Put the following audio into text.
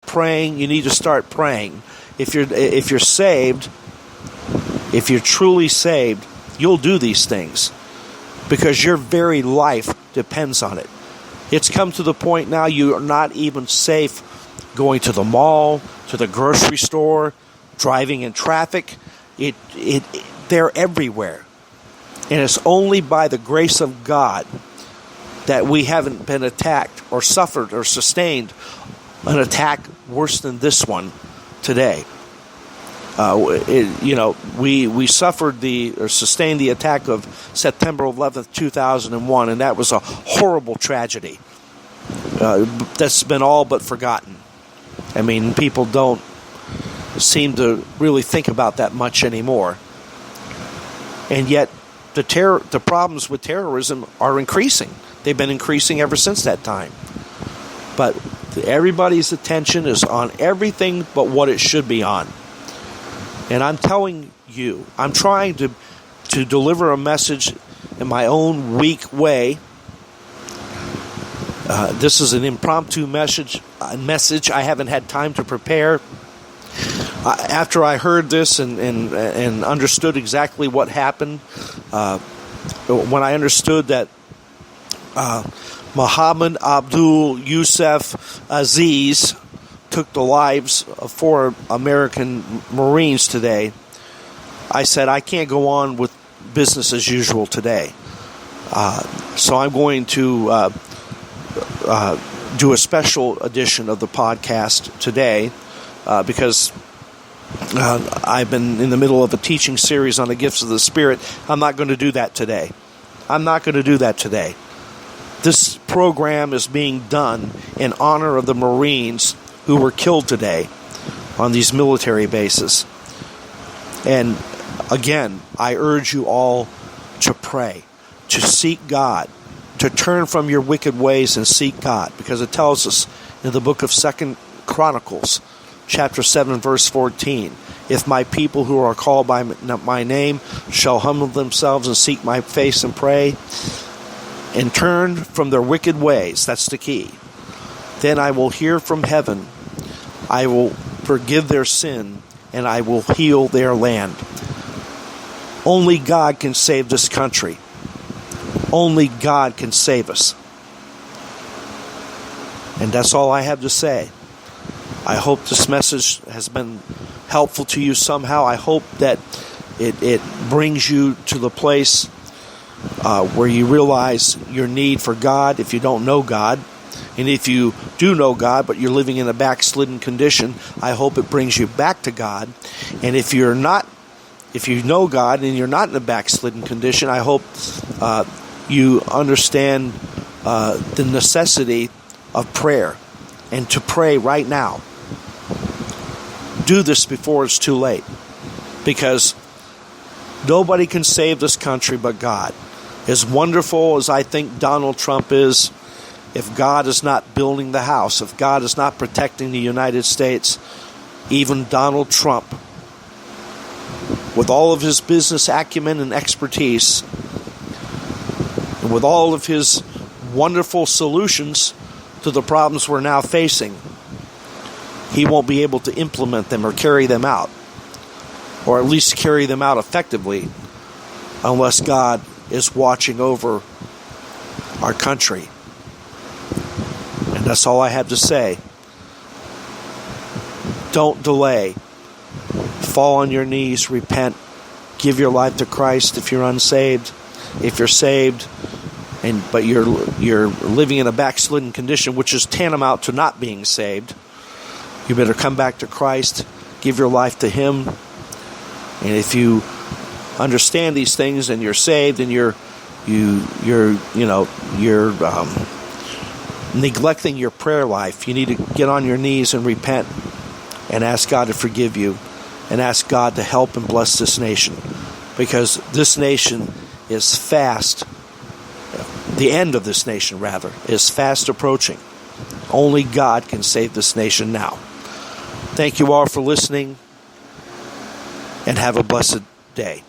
praying, you need to start praying. If you're saved, if you're truly saved, you'll do these things because your very life depends on it. It's come to the point now you are not even safe going to the mall, to the grocery store, driving in traffic. They're everywhere. And it's only by the grace of God that we haven't been attacked or suffered or sustained an attack worse than this one today. We suffered sustained the attack of September 11th, 2001, and that was a horrible tragedy that's been all but forgotten. I mean, people don't seem to really think about that much anymore. And yet, the problems with terrorism are increasing. They've been increasing ever since that time. But everybody's attention is on everything but what it should be on. And I'm telling you, I'm trying to deliver a message in my own weak way. This is an impromptu message I haven't had time to prepare. After I heard this and understood exactly what happened, when I understood that Muhammad Abdul Yusuf Aziz took the lives of 4 American Marines today, I said I can't go on with business as usual today. So I'm going to do a special edition of the podcast today because I've been in the middle of a teaching series on the gifts of the Spirit. I'm not going to do that today. This program is being done in honor of the Marines who were killed today on these military bases. And again, I urge you all to pray, to seek God, to turn from your wicked ways and seek God, because it tells us in the book of 2 Chronicles, chapter 7, verse 14, if my people who are called by my name shall humble themselves and seek my face and pray and turn from their wicked ways, that's the key, then I will hear from heaven, I will forgive their sin, and I will heal their land. Only God can save this country. Only God can save us. And that's all I have to say. I hope this message has been helpful to you somehow. I hope that it brings you to the place where you realize your need for God if you don't know God. And if you do know God, but you're living in a backslidden condition, I hope it brings you back to God. And if you know God and you're not in a backslidden condition, I hope you understand the necessity of prayer and to pray right now. Do this before it's too late, because nobody can save this country but God. As wonderful as I think Donald Trump is, if God is not building the house, if God is not protecting the United States, even Donald Trump, with all of his business acumen and expertise, and with all of his wonderful solutions to the problems we're now facing, he won't be able to implement them or carry them out, or at least carry them out effectively, unless God is watching over our country. And that's all I have to say. Don't delay. Fall on your knees, repent, give your life to Christ if you're unsaved. If you're saved, but you're living in a backslidden condition, which is tantamount to not being saved, you better come back to Christ, give your life to Him. And if you understand these things and you're saved and you're neglecting your prayer life, you need to get on your knees and repent and ask God to forgive you and ask God to help and bless this nation, because this nation is fast, the end of this nation rather, is fast approaching. Only God can save this nation now. Thank you all for listening, and have a blessed day.